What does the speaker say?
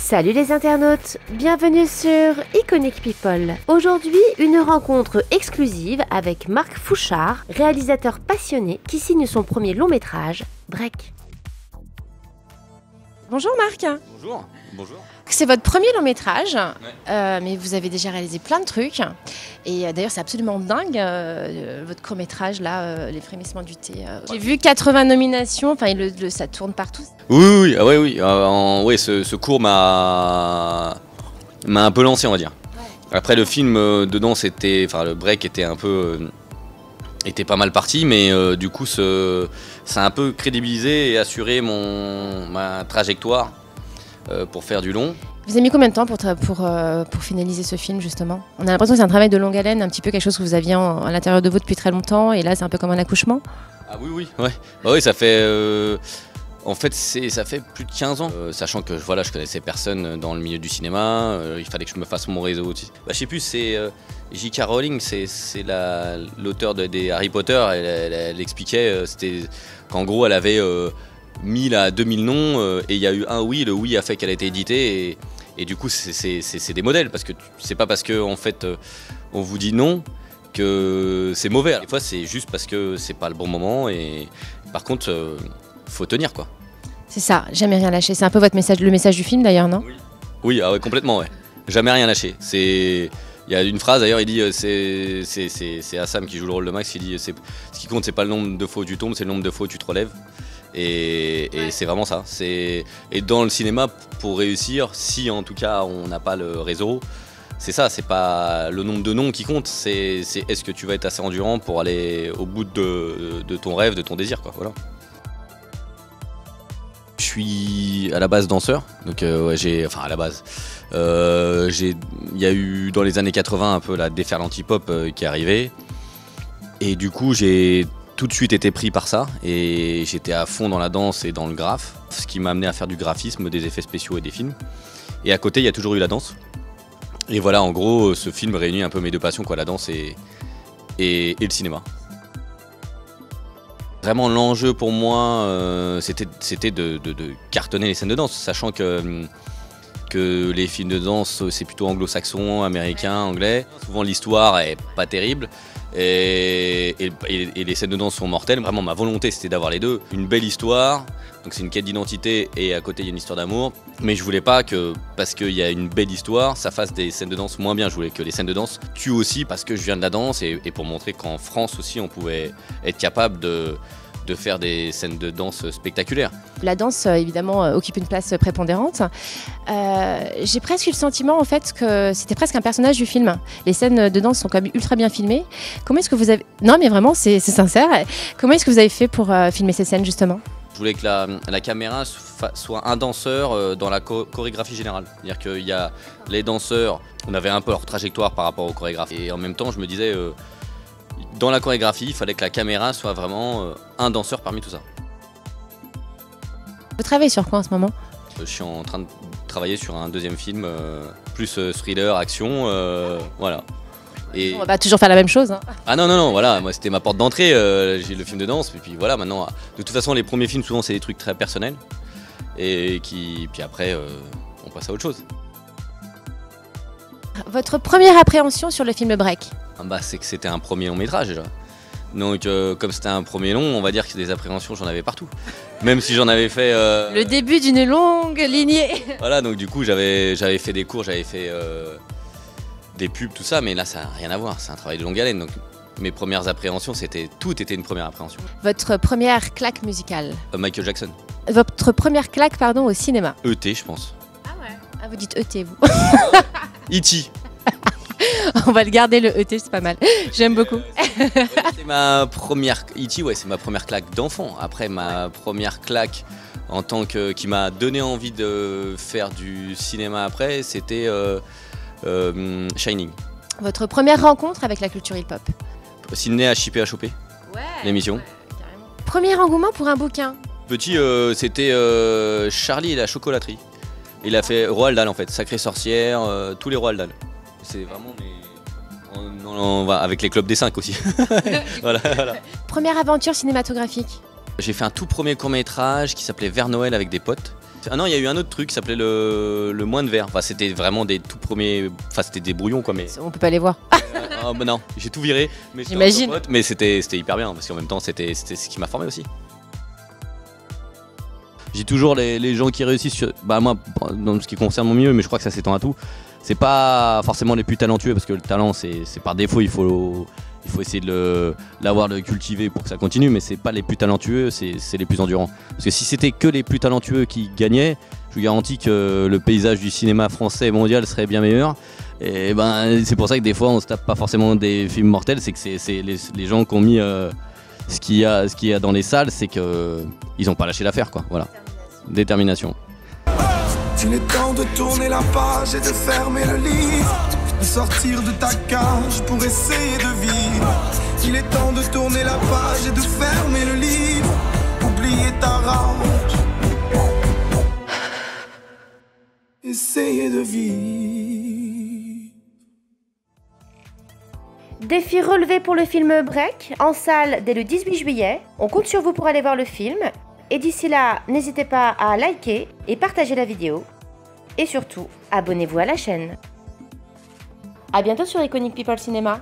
Salut les internautes, bienvenue sur Iconic People. Aujourd'hui, une rencontre exclusive avec Marc Fouchard, réalisateur passionné qui signe son premier long métrage, Break. Bonjour Marc. Bonjour. Bonjour. C'est votre premier long métrage, Ouais. mais vous avez déjà réalisé plein de trucs. Et d'ailleurs, c'est absolument dingue, votre court métrage, là, Les Frémissements du thé. J'ai vu 80 nominations, enfin, ça tourne partout. Oui. Ouais, ce cours m'a un peu lancé, on va dire. Ouais. Après, le film dedans, le break était un peu, était pas mal parti, mais du coup, ça a un peu crédibilisé et assuré ma trajectoire pour faire du long. Vous avez mis combien de temps pour finaliser ce film, justement? On a l'impression que c'est un travail de longue haleine, un petit peu quelque chose que vous aviez à l'intérieur de vous depuis très longtemps, et là, c'est un peu comme un accouchement. Ah oui, ouais. Bah oui, ça fait... En fait, ça fait plus de 15 ans, sachant que je connaissais personne dans le milieu du cinéma, il fallait que je me fasse mon réseau aussi. Bah, je sais plus, c'est J.K. Rowling, c'est l'auteur des Harry Potter, elle expliquait qu'en gros elle avait 1000 à 2000 noms, et il y a eu un oui, le oui a fait qu'elle a été éditée, et du coup c'est des modèles, parce que c'est pas parce que en fait on vous dit non que c'est mauvais. Des fois c'est juste parce que c'est pas le bon moment, et par contre faut tenir quoi. C'est ça, jamais rien lâcher. C'est un peu le message du film d'ailleurs, non? Oui, ah ouais, complètement, ouais. Jamais rien lâcher. Il y a une phrase d'ailleurs, il dit, c'est Assam qui joue le rôle de Max, qui dit ce qui compte c'est pas le nombre de fois où tu tombes, c'est le nombre de fois où tu te relèves. Et c'est vraiment ça. Et dans le cinéma, pour réussir, si en tout cas on n'a pas le réseau, c'est ça, c'est pas le nombre de noms qui compte, c'est est-ce que tu vas être assez endurant pour aller au bout de ton rêve, de ton désir, quoi, voilà. Je suis à la base danseur, donc à la base, il y a eu dans les années 80 un peu la déferlante hip-hop qui est arrivée, et du coup j'ai tout de suite été pris par ça, et j'étais à fond dans la danse et dans le graphe, ce qui m'a amené à faire du graphisme, des effets spéciaux et des films. Et à côté il y a toujours eu la danse, et voilà, en gros ce film réunit un peu mes deux passions, quoi, la danse et le cinéma. Vraiment l'enjeu pour moi, c'était de cartonner les scènes de danse, sachant que les films de danse c'est plutôt anglo-saxon, américain, anglais. Souvent l'histoire est pas terrible et les scènes de danse sont mortelles. Vraiment ma volonté c'était d'avoir les deux, une belle histoire, donc c'est une quête d'identité et à côté il y a une histoire d'amour. Mais je voulais pas que, parce qu'il y a une belle histoire, ça fasse des scènes de danse moins bien. Je voulais que les scènes de danse tuent aussi, parce que je viens de la danse, et pour montrer qu'en France aussi on pouvait être capable de faire des scènes de danse spectaculaires. La danse, évidemment, occupe une place prépondérante. J'ai presque eu le sentiment, en fait, que c'était presque un personnage du film. Les scènes de danse sont quand même ultra bien filmées. Comment est-ce que vous avez... Non, mais vraiment, c'est sincère. Comment est-ce que vous avez fait pour filmer ces scènes, justement? Je voulais que la caméra soit un danseur dans la chorégraphie générale. C'est-à-dire qu'il y a les danseurs, on avait un peu leur trajectoire par rapport aux chorégraphes. Et en même temps, je me disais... dans la chorégraphie, il fallait que la caméra soit vraiment un danseur parmi tout ça. Vous travaillez sur quoi en ce moment? Je suis en train de travailler sur un deuxième film, plus thriller, action, voilà. Et... On va toujours faire la même chose, hein. Ah non, voilà, moi c'était ma porte d'entrée, j'ai le film de danse, et puis voilà, maintenant, de toute façon les premiers films souvent c'est des trucs très personnels, et puis après on passe à autre chose. Votre première appréhension sur le film Break? Bah, c'est que c'était un premier long métrage déjà. Donc comme c'était un premier long, on va dire que des appréhensions j'en avais partout. Même si j'en avais fait... Le début d'une longue lignée. Voilà, donc du coup j'avais fait des cours, j'avais fait des pubs, tout ça, mais là ça n'a rien à voir, c'est un travail de longue haleine. Donc mes premières appréhensions, tout était une première appréhension. Votre première claque musicale? Michael Jackson. Votre première claque, pardon, au cinéma? E.T. je pense. Ah ouais. Ah, vous dites E.T. vous. E.T. On va le garder, le E.T., c'est pas mal. J'aime beaucoup. C'est ma première E.T., ouais, c'est ma première claque d'enfant. Après, ma première claque en tant que qui m'a donné envie de faire du cinéma après, c'était Shining. Votre première rencontre avec la culture hip-hop? Sydney HIP-HOP, l'émission. Ouais, premier engouement pour un bouquin? Petit, c'était Charlie et la chocolaterie. Il a fait Roald Dahl en fait, Sacrée sorcière, tous les Roald Dahl. C'est vraiment avec les clubs des 5 aussi. voilà. Première aventure cinématographique? J'ai fait un tout premier court-métrage qui s'appelait Vers Noël avec des potes. Ah non, il y a eu un autre truc qui s'appelait le moins de verre. Enfin, c'était vraiment des tout premiers. Enfin, c'était des brouillons quoi, mais. On peut pas les voir. Ah bah non, j'ai tout viré. Mais j'imagine. Mais c'était hyper bien parce qu'en même temps, c'était ce qui m'a formé aussi. J'ai toujours les gens qui réussissent. Bah moi, dans ce qui concerne mon milieu, mais je crois que ça s'étend à tout. C'est pas forcément les plus talentueux parce que le talent, c'est par défaut. Il faut essayer de l'avoir, de le cultiver pour que ça continue. Mais c'est pas les plus talentueux, c'est les plus endurants. Parce que si c'était que les plus talentueux qui gagnaient, je vous garantis que le paysage du cinéma français et mondial serait bien meilleur. Et ben c'est pour ça que des fois on se tape pas forcément des films mortels, c'est que c'est les gens qui ont mis ce qu'il y a dans les salles, c'est que ils ont pas lâché l'affaire quoi. Voilà. Détermination. Il est temps de tourner la page et de fermer le livre, de sortir de ta cage pour essayer de vivre. Il est temps de tourner la page et de fermer le livre, oublier ta rage, essayer de vivre. Défi relevé pour le film Break, en salle dès le 18 juillet. On compte sur vous pour aller voir le film. Et d'ici là, n'hésitez pas à liker et partager la vidéo. Et surtout, abonnez-vous à la chaîne. A bientôt sur Iconic People Cinéma.